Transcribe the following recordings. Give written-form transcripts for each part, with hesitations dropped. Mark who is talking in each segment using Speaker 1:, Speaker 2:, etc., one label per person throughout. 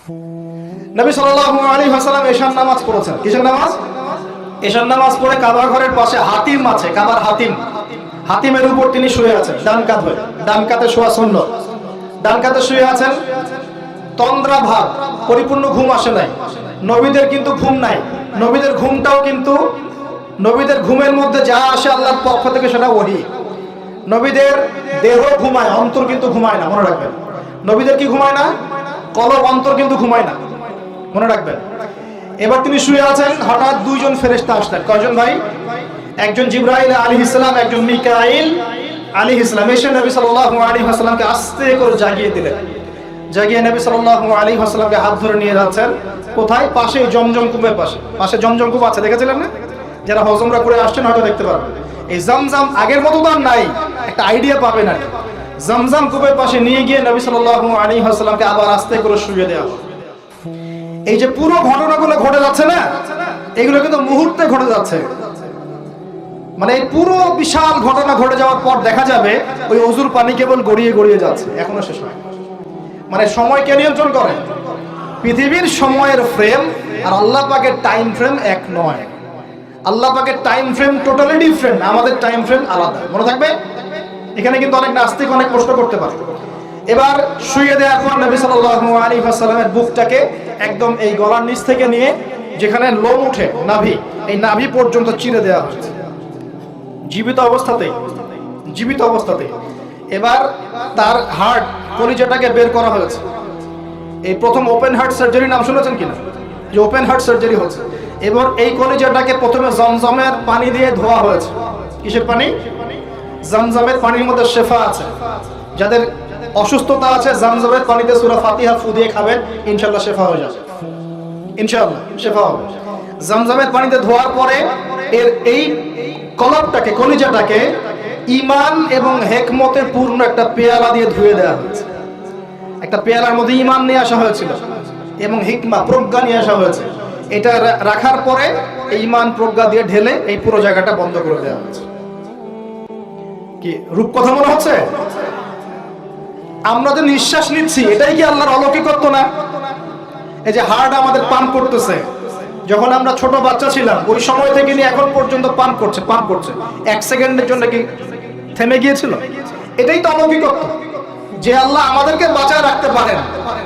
Speaker 1: নবী সাল্লাল্লাহু আলাইহি ওয়াসাল্লাম এশার নামাজ পড়েছেন। কিসের নামাজ? এশার নামাজ পড়ে কাবা ঘরের পাশে হাতিম আছে, কাবার হাতিম, হাতিমের উপর তিনি শুয়ে আছেন ডান কাত হয়ে। ডান কাতে শোয়া সুন্নাত। ডান কাতে শুয়ে আছেন, তন্দ্রা ভাব, পরিপূর্ণ ঘুম আসে নাই। নবীদের কিন্তু ঘুম নাই। নবীদের ঘুমটাও কিন্তু, নবীদের ঘুমের মধ্যে যা আসে আল্লাহর পক্ষ থেকে সেটা ওহী। নবীদের দেহ ঘুমায়, অন্তর কিন্তু ঘুমায় না, মনে রাখবেন। নবীদের কি ঘুমায় না? কলব, অন্তর কিন্তু ঘুমায় না, মনে রাখবেন। এবার তিনি শুয়ে আছেন, হঠাৎ দুইজন ফেরেশতা আসলেন। কয়জন ভাই? একজন জিবরাইল আলাইহিস সালাম, একজন মিকাইল আলাইহিস সালাম। এসে নবী সাল্লাল্লাহু আলাইহি ওয়াসাল্লামকে আস্তে করে জাগিয়ে দিলেন। জাগিয়ে নবী সাল্লাল্লাহু আলাইহি ওয়াসাল্লামকে হাত ধরে নিয়ে যাচ্ছেন। কোথায়? পাশে জমজম কূপের পাশে। পাশে জমজম কূপ আছে, দেখেছিলেন না? যারা হজমরা করে আসছেন হয়তো দেখতে পারবেন। এই জমজম আগের মতো তো আর নাই, একটা আইডিয়া পাবেন আর কি। জমজম কূপের পাশে নিয়ে গিয়ে নবী সাল্লাল্লাহু আলাইহি ওয়াসাল্লামকে আবার আস্তে করে শুইয়ে দেওয়া হলো। এই যে পুরো ঘটনাগুলো ঘটে যাচ্ছে না, এগুলো কিন্তু মুহূর্তে ঘটে যাচ্ছে। মানে এই পুরো বিশাল ঘটনা ঘটে যাওয়ার পর দেখা যাবে ওই অজুর পানি কেবল গড়িয়ে গড়িয়ে যাচ্ছে, এখনো শেষ হয়। মানে সময়কে নিয়ন্ত্রণ করে। পৃথিবীর সময়ের ফ্রেম আর আল্লাহ পাকের টাইম ফ্রেম এক নয়। আল্লাহ পাকের টাইম ফ্রেম টোটালি ডিফারেন্ট, আমাদের টাইম ফ্রেম আলাদা, মনে থাকবে। এখানে কিন্তু অনেক নাস্তিক অনেক প্রশ্ন করতে পারে। এবার শুয়ে দেওয়ার পর নবী সাল্লাল্লাহু আলাইহি ওয়াসাল্লামের বুকটাকে একদম এই গলার নিচ থেকে নিয়ে যেখানে লোম উঠে নাভি, এই নাভি পর্যন্ত চিরে দেওয়া হয়েছে জীবিত অবস্থাতেই, জীবিত অবস্থাতেই। এবার তার হার্ট, কলিজাটাকে বের করা হয়েছে। এই প্রথম ওপেন হার্ট সার্জারি নাম শুনেছেন কিনা? যে ওপেন হার্ট সার্জারি হচ্ছে। এবার এই কলিজাটাকে প্রথমে জমজমের পানি দিয়ে ধোয়া হয়েছে। কিসের পানি? জমজমের পানির মধ্যে শেফা আছে। যাদের অসুস্থতা আছে জমজমের পানিতে সূরা ফাতিহা ফু দিয়ে খাবেন, ইনশাআল্লাহ শেফা হয়ে যাবে, ইনশাআল্লাহ শেফা হবে। জমজমের পানিতে ধোয়ার পরে এর এই কলবটাকে, কলিজাটাকে ঈমান এবং হিকমতে পূর্ণ একটা পেয়ালা দিয়ে ধুয়ে দেওয়া হয়েছে। একটা পেয়ালার মধ্যে ঈমান নিয়ে আসা হয়েছিল এবং হিকমা, প্রজ্ঞা নিয়ে আসা হয়েছে। এটা রাখার পরে এই ঈমান প্রজ্ঞা দিয়ে ঢেলে এই পুরো জায়গাটা বন্ধ করে দেওয়া হয়েছে। কি রূপকথা মনে হচ্ছে? আমরা যে নিঃশ্বাস নিচ্ছি এটাই কি আল্লাহর অলৌকিকত্ব না? এই যে হার্ট আমাদের পাম্প করতেছে, যখন আমরা ছোট বাচ্চা ছিলাম ওই সময় থেকে নিয়ে এখন পর্যন্ত পাম্প করছে, পাম্প করছে। এক সেকেন্ডের জন্য কি থেমে গিয়েছিল? এটাই তো অলৌকিকত্ব। যে আল্লাহ আমাদেরকে বাঁচায় রাখতে পারেন,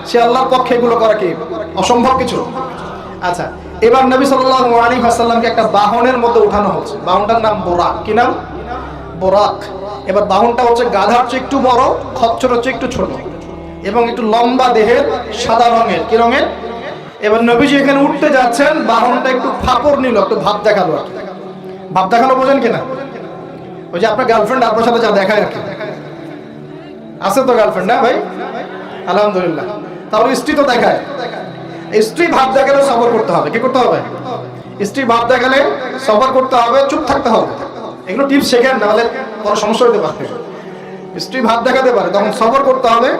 Speaker 1: সে আল্লাহর পক্ষে এগুলো করা কি অসম্ভব কিছু? আচ্ছা, এবার নবী সাল্লাল্লাহু আলাইহি ওয়াসাল্লামকে একটা বাহনের মধ্যে উঠানো হচ্ছে। বাহনটার নাম বোরাক। কি নাম? বোরাক। এবার বাহনটা হচ্ছে গাধার চেয়ে একটু বড়, খচ্চর হচ্ছে একটু ছোট এবং একটু লম্বা দেহের, সাদা রঙের। কি রঙের? এবার নবীজি এখানে উঠতে যাচ্ছেন, বাহনটা একটু ফাপড় নিল, একটু ভাব দেখালো আর কি। ভাব দেখালো বোঝেন কিনা? ওই যে আপনার গার্লফ্রেন্ড আপনার সাথে যা দেখায় আর কি। আছে তো গার্লফ্রেন্ড, না ভাই? আলহামদুলিল্লাহ। তাহলে স্ত্রী তো দেখায়। স্ত্রী ভাব দেখালে সবর করতে হবে। কি করতে হবে? স্ত্রী ভাব দেখালে সবর করতে হবে, চুপ থাকতে হবে। এগুলো টিপস শেখেন, নাহলে বড় সমস্যা হতে পারে। স্ত্রী ভাব দেখাতে পারে, তখন সবর করতে হবে,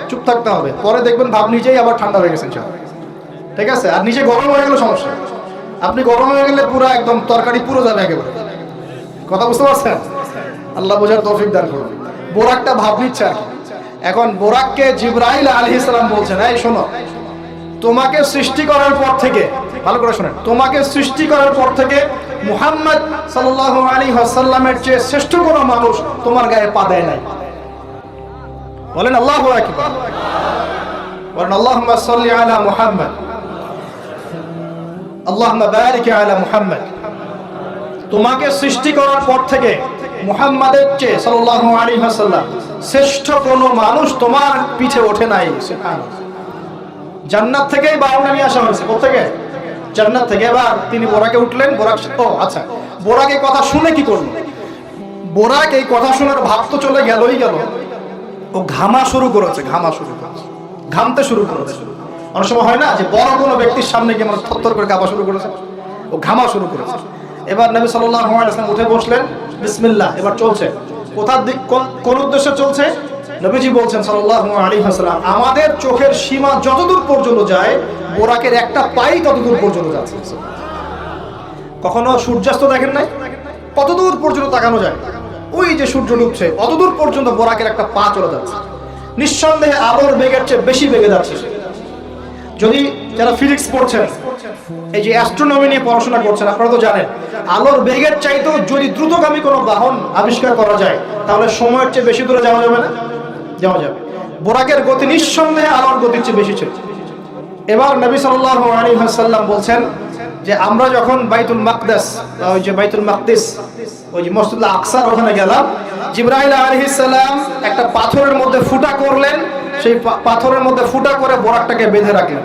Speaker 1: চুপ থাকতে হবে। পরে দেখবেন ভাব নিজেই আবার ঠান্ডা হয়ে গেছে, ঠিক আছে? আর নিচে গরম হয়ে গেলে সমস্যা। আপনি গরম হয়ে গেলে পুরো একদম তরকারি পুরো যাবে একেবারে। কথা বুঝতে পারছেন? আল্লাহ বোঝার তৌফিক দান করুন। বোরাকটা ভাব নিচ্ছে আর কি। এখন বোরাককে জিবরাইল আলাইহিস সালাম বলছেন, এই শোনো, তোমাকে সৃষ্টি করার পর থেকে, ভালো করে শোনেন, তোমাকে সৃষ্টি করার পর থেকে মুহাম্মদ সাল্লাল্লাহু আলাইহি ওয়াসাল্লামের চেয়ে শ্রেষ্ঠ কোনো মানুষ তোমার গায়ে পা দেয় নাই। বলেন আল্লাহু আকবার। বলেন আল্লাহুম্মা সাল্লি আলা মুহাম্মদ, আল্লাহুম্মা বারিক আলা মুহাম্মদ। তোমাকে সৃষ্টি করার পর থেকে মুহাম্মাদের চেয়ে সাল্লাল্লাহু আলাইহি ওয়াসাল্লাম শ্রেষ্ঠ কোনো মানুষ তোমার পিছে ওঠে নাই। সুবহানাল্লাহ। জান্নাত থেকেই বাহনটা নিয়ে আসা হয়েছে। কোথেকে? জান্নাত থেকে। এবার তিনি বোরাকে উঠলেন। বোরাক, ও আচ্ছা, বোরাক এই কথা শুনে কি করলো? বোরাক এই কথা শোনার ভাব তো চলে গেলই গেল, ও ঘামা শুরু করেছে, ঘামা শুরু করেছে, ঘামতে শুরু করেছে। অনেক সময় হয় না যে বড় কোনো ব্যক্তির সামনে গিয়ে মানুষ থরথর করে কাঁপা শুরু করেছে, ও ঘামা শুরু করেছে। এবার নবী সাল্লাল্লাহু আলাইহি ওয়াসাল্লাম উঠে বসলেন, বিসমিল্লাহ। এবার চলছে। কোথার দিক, কোন উদ্দেশ্যে চলছে? নবীজি বলছেন সাল্লাল্লাহু আলাইহি ওয়াসাল্লাম, আমাদের চোখের সীমা যতদূর পর্যন্ত যায়, বোরাকের একটা পাই ততদূর পর্যন্ত যাচ্ছে। কখনো সূর্যাস্ত দেখেন নাই? কতদূর পর্যন্ত তাকানো যায়? ওই যে সূর্য ডুবছে অতদূর পর্যন্ত বোরাকের একটা পা চলে যাচ্ছে। নিঃসন্দেহে আলোর বেগের চেয়ে বেশি বেগে যাচ্ছে। যদি যারা ফিজিক্স পড়ছেন, এই যে অ্যাস্ট্রোনমি নিয়ে পড়াশোনা করছেন, আপনারা তো জানেন আলোর বেগের চাইতেও যদি দ্রুতগামী কোনো বাহন আবিষ্কার করা যায় তাহলে সময়ের চেয়ে বেশি দূরে যাওয়া যাবে না? যাওয়া যাবে। বোরাকের গতি নিঃসন্দেহে আলোর গতির চেয়ে বেশি ছিল। এবার নবী সাল্লাল্লাহু আলাইহি ওয়াসাল্লাম বলছেন যে আমরা যখন বাইতুল মাকদাস, ওই যে বাইতুল মাকদিস, ওই যে মসজিদুল আকসার ওখানে গেলাম, জিবরাইল আলাইহিস সালাম একটা পাথরের মধ্যে ফুটা করলেন, সেই পাথরের মধ্যে ফুটা করে বোরাকটাকে বেঁধে রাখলেন।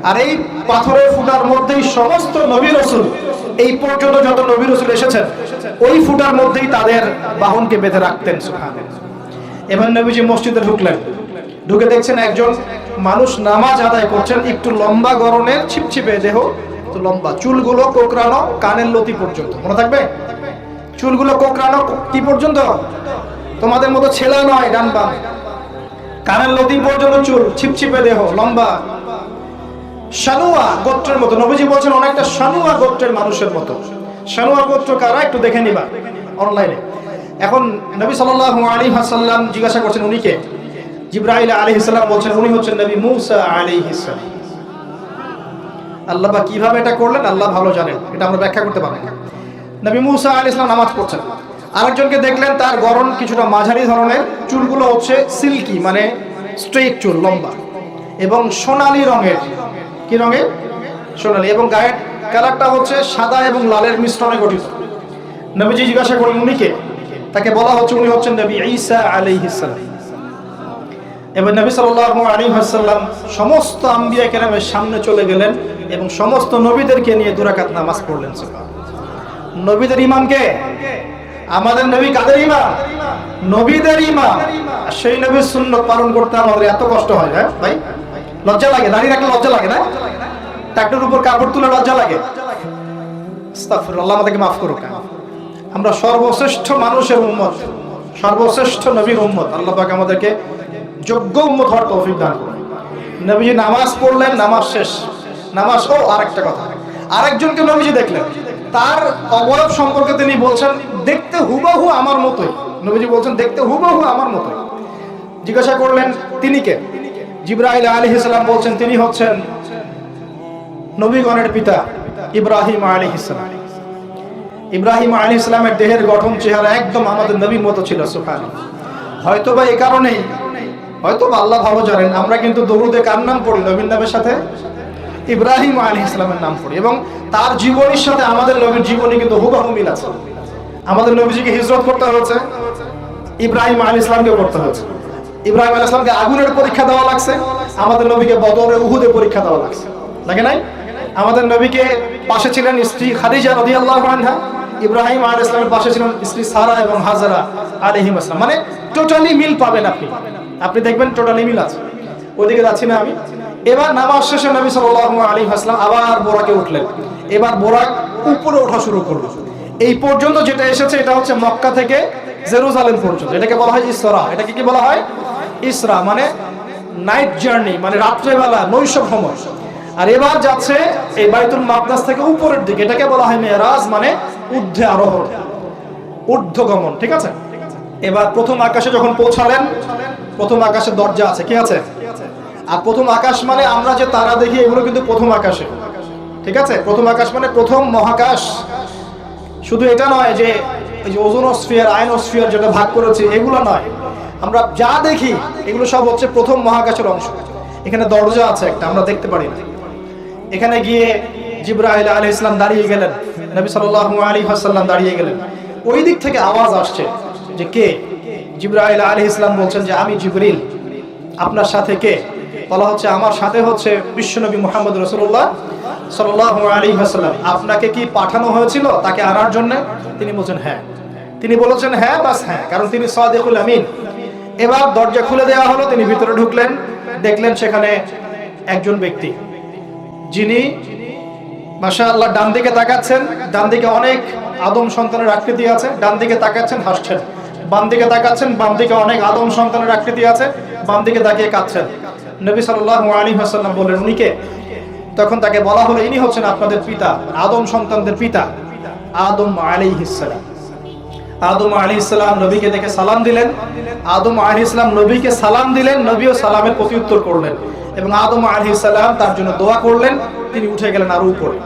Speaker 1: আর এই পাথরের ফুটার মধ্যেই সমস্ত নবী রাসূল, এই পর্যন্ত যত নবী রাসূল এসেছেন, ওই ফুটার মধ্যেই তাদের বাহনকে বেঁধে রাখতেন। সুবহানাল্লাহ। এবার নবীজি মসজিদে ঢুকলেন, ঢুকে দেখছেন একজন মানুষ নামাজ আদায় করছেন, একটু লম্বা গড়নের, ছিপছিপে দেহ, তো লম্বা, চুলগুলো কোকড়ানো কানের লতি পর্যন্ত। মনে থাকবে, চুলগুলো কোকড়ানো কি পর্যন্ত? তোমাদের মতো ছেলা নয় ডান বাম, কানের লতি পর্যন্ত চুল, ছিপছিপে দেহ, লম্বা, শানুয়া গোত্রের মতো। নবীজি বলছেন অনেকটা শানুয়া গোত্রের মানুষের মতো। শানুয়া গোত্র কারা একটু দেখে নিবা অনলাইনে। এখন নবী সাল্লাল্লাহু আলাইহি ওয়াসাল্লাম জিজ্ঞাসা করছেন উনি কে? জিবরাইল আলাইহিস সালাম বলছেন উনি হচ্ছেন নবী মূসা আলাইহিস সালাম। আল্লাহ কিভাবে এটা করলেন আল্লাহ ভালো জানেন, এটা আমরা ব্যাখ্যা করতে পারি না। নবী মূসা আলাইহিস সালাম নামাজ পড়ছেন, আরেকজনকে দেখলেন তার গড়ন কিছুটা মাঝারি ধরনের, চুলগুলো হচ্ছে সিল্কি মানে স্ট্রেট চুল, লম্বা এবং সোনালী রঙের। কি রঙের? সোনালী। এবং গায়ের কালারটা হচ্ছে সাদা এবং লালের মিশ্রণে গঠিত। নবীজি জিজ্ঞাসা করলেন উনি কে? তাকে বলা হচ্ছে উনি হচ্ছেন নবী ঈসা আলাইহিস সালাম। এবার নবী সাল্লাল্লাহু আলাইহি ওয়াসাল্লাম সমস্ত আম্বিয়া কেরামের সামনে চলে গেলেন এবং সমস্ত নবীদেরকে নিয়ে 2 রাকাত নামাজ পড়লেন। সুবহানাল্লাহ। নবীদের ইমাম কে? আমাদের নবী কাদের ইমাম? নবীদের ইমাম। সেই নবীর সুন্নাত পালন করতে আমাদের এত কষ্ট হয়, হ্যাঁ ভাই? লজ্জা লাগে? দাঁড়িয়ে রাখলে লজ্জা লাগে না? টাকটার উপর কাপড় তুলে লজ্জা লাগে? আস্তাগফিরুল্লাহ, আল্লাহ আমাদেরকে মাফ করুক। আমরা সর্বশ্রেষ্ঠ মানুষের উম্মত, সর্বশ্রেষ্ঠ নবীর উম্মত। আল্লাহ পাক আমাদেরকে যোগ্য উম্মত হওয়ার তৌফিক দান করুন। নবীজি নামাজ পড়লেন, নামাজ শেষ। নামাজ, ও আরেকটা কথা, আরেকজনকে নবীজি দেখলেন, তার অবয়ব সম্পর্কে তিনি বলছেন দেখতে হুবহু আমার মতোই। নবীজি বলছেন দেখতে হুবহু আমার মতোই। জিজ্ঞাসা করলেন তিনি কে? জিবরাইল আলাইহিস সালাম বলছেন তিনি হচ্ছেন নবীগণের পিতা ইব্রাহিম আলাইহিস সালাম। ইব্রাহিম আলাইহিস সালামের দেহের গঠন, চেহারা একদম আমাদের নবীর মতো ছিল। সুবহানাল্লাহ। হয়তোবা এই কারণেই, হয়তোবা আল্লাহ ভালো জানেন, আমরা কিন্তু দরুদে কার নাম পড়ি? নবীর নামের সাথে ইব্রাহিম আলাইহিস সালামের নাম পড়ি এবং তার জীবনীর সাথে আমাদের নবীর জীবনী কিন্তু হুবহু মিল আছে। আমাদের নবীজিকে হিজরত করতে হয়েছে, ইব্রাহিম আলাইহিস সালামকে করতে হয়েছে। ইব্রাহিম আলাইহিস সালামকে আগুনের পরীক্ষা দেওয়া লাগছে, আমাদের নবীকে বদরে উহুদে পরীক্ষা দেওয়া লাগছে, লাগে নাই? আমাদের নবীকে পাশে ছিলেন স্ত্রী খাদিজা রাদিয়াল্লাহু আনহা, ইব্রাহিম আলাইহিস সালামের পাশে ছিলেন স্ত্রী সারা এবং হাজারা আলাইহিম আসসালাম। মানে টোটালি মিল পাবেন আপনি দেখবেন টোটালি মিল আছে। ওইদিকে যাচ্ছি না আমি। এবার নামাজ শেষে নবী সাল্লাল্লাহু আলাইহি ওয়াসাল্লাম আবার বোরাকে উঠলেন। এবার বোরাক উপরে ওঠা শুরু করলো। এই পর্যন্ত যেটা এসেছে এটা হচ্ছে মক্কা থেকে জেরুজালেম পর্যন্ত। এটাকে বলা হয় ইসরা। এটাকে কি বলা হয়? ইসরা মানে নাইট জার্নি, মানে রাত্রেবেলা নৈশ ভ্রমণ। আর এবার যাচ্ছে এই বাইতুল মাকদাস থেকে উপরের দিকে, এটাকে বলা হয় মেরাজ, মানে ঊর্ধ্বে আরোহণ, ঊর্ধ্বগমন। ঠিক আছে? এবার প্রথম আকাশে যখন পৌঁছালেন, প্রথম আকাশে দরজা আছে, কি আছে? আর প্রথম আকাশ মানে আমরা যে তারা দেখি এগুলো কিন্তু প্রথম আকাশে। ঠিক আছে? প্রথম আকাশ মানে প্রথম মহাকাশ। শুধু এটা নয় যে এই যে ওজোনোস্ফিয়ার, আয়নোস্ফিয়ার যেটা ভাগ করেছে এগুলো নয়, আমরা যা দেখি এগুলো সব হচ্ছে প্রথম মহাকাশের অংশ। এখানে দরজা আছে একটা, আমরা দেখতে পারি না। এখানে গিয়ে জিবরাইল আলাইহিস সালাম দাঁড়িয়ে গেলেন, নবী সাল্লাল্লাহু আলাইহি ওয়াসাল্লাম দাঁড়িয়ে গেলেন। ওই দিক থেকে আওয়াজ আসছে যে কে? জিবরাইল আলাইহিস সালাম বলছেন যে আমি জিবরিল। আপনার সাথে কে? বলা হচ্ছে আমার সাথে হচ্ছে বিশ্বনবী মুহাম্মদ রাসূলুল্লাহ সাল্লাল্লাহু আলাইহি ওয়াসাল্লাম। আপনাকে কি পাঠানো হয়েছিল তাকে আনার জন্য? তিনি বলছেন হ্যাঁ। তিনি বলেছেন হ্যাঁ, বাস হ্যাঁ, কারণ তিনি সাদিকুল আমিন। এবার দরজা খুলে দেওয়া হলো, তিনি ভিতরে ঢুকলেন, দেখলেন সেখানে একজন ব্যক্তি যিনি মাশাআল্লাহ ডান দিকে তাকাচ্ছেন, ডান দিকে অনেক আদম সন্তানের আকৃতি আছে, ডান দিকে তাকাচ্ছেন হাসছেন, বাম দিকে তাকাচ্ছেন, বাম দিকে অনেক আদম সন্তানের আকৃতি আছে, বাম দিকে তাকিয়ে কাঁদছেন। নবী সাল্লাল্লাহু আলাইহি ওয়াসাল্লাম বললেন উনি কে? তখন তাকে বলা হলো ইনি হচ্ছেন আপনাদের পিতা, আদম সন্তানদের পিতা আদম আলাইহিস সালাম। আদম আলাইহিস সালাম নবীকে দেখে সালাম দিলেন, আদম আলাইহিস সালাম নবীকে সালাম দিলেন, নবীও সালামের প্রত্যুত্তর করলেন এবং আদম আলাইহিস সালাম তার জন্য দোয়া করলেন, তিনি উঠে গেলেন আরো উপরে।